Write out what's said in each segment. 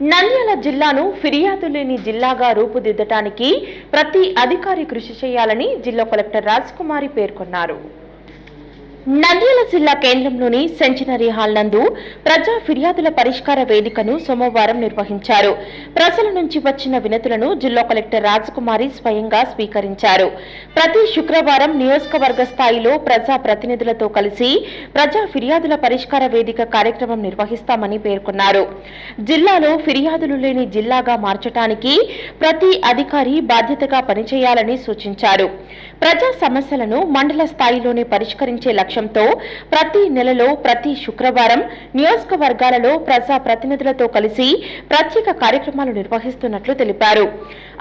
నంద్యాల జిల్లాను ఫిర్యాదు లేని జిల్లాగా రూపుదిద్దటానికి ప్రతి అధికారి కృషి చేయాలని జిల్లా కలెక్టర్ రాజకుమారి పేర్కొన్నారు. నంద్యాల జిల్లా కేంద్రంలోని సెంచినరీ హాల్ నందు ప్రజా ఫిర్యాదుల పరిష్కార వేదికను సోమవారం నిర్వహించారు. ప్రజల నుంచి వచ్చిన వినతులను జిల్లా కలెక్టర్ రాజకుమారి స్వయంగా స్వీకరించారు. ప్రతి శుక్రవారం నియోజకవర్గ స్థాయిలో ప్రజా ప్రతినిధులతో కలిసి ప్రజా ఫిర్యాదుల పరిష్కార వేదిక కార్యక్రమం నిర్వహిస్తామని పేర్కొన్నారు. జిల్లాలో ఫిర్యాదులు లేని జిల్లాగా మార్చడానికి ప్రతి అధికారి బాధ్యతగా పనిచేయాలని సూచించారు. ప్రజా సమస్యలను మండల స్థాయిలోనే పరిష్కరించే లక్ష్యంతో ప్రతి నెలలో ప్రతి శుక్రవారం నియోజకవర్గాలలో ప్రజా ప్రతినిధులతో కలిసి ప్రత్యేక కార్యక్రమాలు నిర్వహిస్తున్నట్లు తెలిపారు.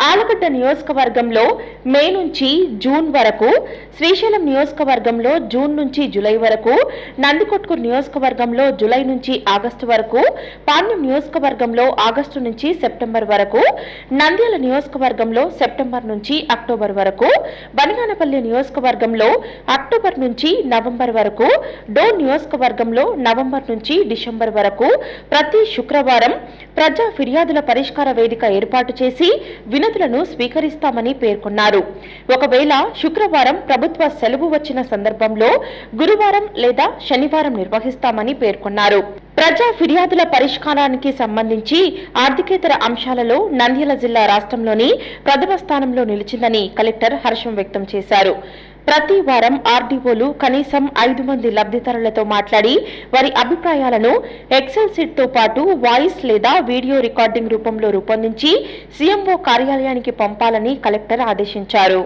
ఆలగడ్డ నియోజకవర్గంలో మే నుంచి జూన్ వరకు, శ్రీశైలం నియోజకవర్గంలో జూన్ నుంచి జూలై వరకు, నందికొట్కూరు నియోజకవర్గంలో జూలై నుంచి ఆగస్టు వరకు, పాణ్యం నియోజకవర్గంలో ఆగస్టు నుంచి సెప్టెంబర్ వరకు, నంద్యాల నియోజకవర్గంలో సెప్టెంబర్ నుంచి అక్టోబర్ వరకు, బనగానపల్లి నియోజకవర్గంలో అక్టోబర్ నుంచి నవంబర్ వరకు, డోన్ నియోజకవర్గంలో నవంబర్ నుంచి డిసెంబర్ వరకు ప్రతి శుక్రవారం ప్రజా ఫిర్యాదుల పరిష్కార వేదిక ఏర్పాటు చేసి వినతులను స్వీకరిస్తామని పేర్కొన్నారు. ఒకవేళ శుక్రవారం ప్రభుత్వ సెలవు వచ్చిన సందర్భంలో గురువారం లేదా శనివారం నిర్వహిస్తామని పేర్కొన్నారు. ప్రజా ఫిర్యాదుల పరిష్కారానికి సంబంధించి ఆర్థికేతర అంశాలలో నంద్యాల జిల్లా రాష్ట్రంలోని ప్రథమ స్థానంలో నిలిచిందని కలెక్టర్ హర్షం వ్యక్తం చేశారు. ప్రతి వారం ఆర్డీఓలు కనీసం 5 మంది లబ్ధిదారులతో మాట్లాడి వారి అభిప్రాయాలను ఎక్సెల్ షీట్ తో పాటు వాయిస్ లేదా వీడియో రికార్డింగ్ రూపంలో రూపొందించి సీఎంఓ కార్యాలయానికి పంపాలని కలెక్టర్ ఆదేశించారు.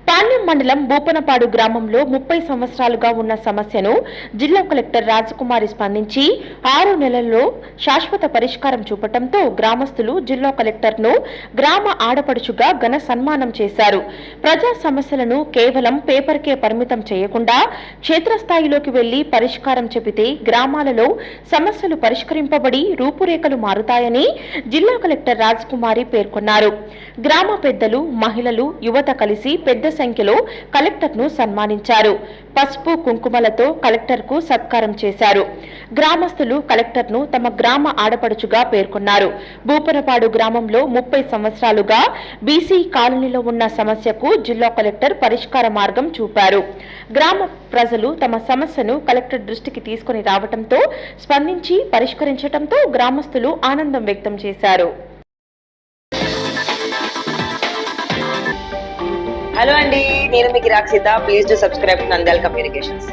పాణ్యం మండలం బూపనపాడు గ్రామంలో 30 సంవత్సరాలుగా ఉన్న సమస్యను జిల్లా కలెక్టర్ రాజకుమారి స్పందించి 6 నెలల్లో శాశ్వత పరిష్కారం చూపటంతో గ్రామస్తులు జిల్లా కలెక్టర్ను గ్రామ ఆడపడుచుగా ఘన సన్మానం చేశారు. ప్రజా సమస్యలను కేవలం పేపర్కే పరిమితం చేయకుండా క్షేత్రస్థాయిలోకి వెళ్లి పరిష్కారం చెబితే గ్రామాలలో సమస్యలు పరిష్కరింపబడి రూపురేఖలు మారుతాయని జిల్లా కలెక్టర్ రాజకుమారి పేర్కొన్నారు. గ్రామ పెద్దలు, మహిళలు, యువత కలిసి పెద్ద సంఖ్యలో కలెక్టర్ను సన్మానించారు. పసుపు కుంకుమలతో కలెక్టర్కు సత్కారం చేశారు. గ్రామస్తులు కలెక్టర్ను తమ గ్రామ ఆడపడుచుగా పేర్కొన్నారు. బూపనపాడు గ్రామంలో 30 సంవత్సరాలుగా బీసీ కాలనీలో ఉన్న సమస్యకు జిల్లా కలెక్టర్ పరిష్కార మార్గం చూపారు. గ్రామ ప్రజలు తమ సమస్యను కలెక్టర్ దృష్టికి తీసుకుని రావడంతో స్పందించి పరిష్కరించడంతో గ్రామస్తులు ఆనందం వ్యక్తం చేశారు. హలో అండి, నేను మీ Kiraak Seetha. Please do subscribe to Nandyala communications.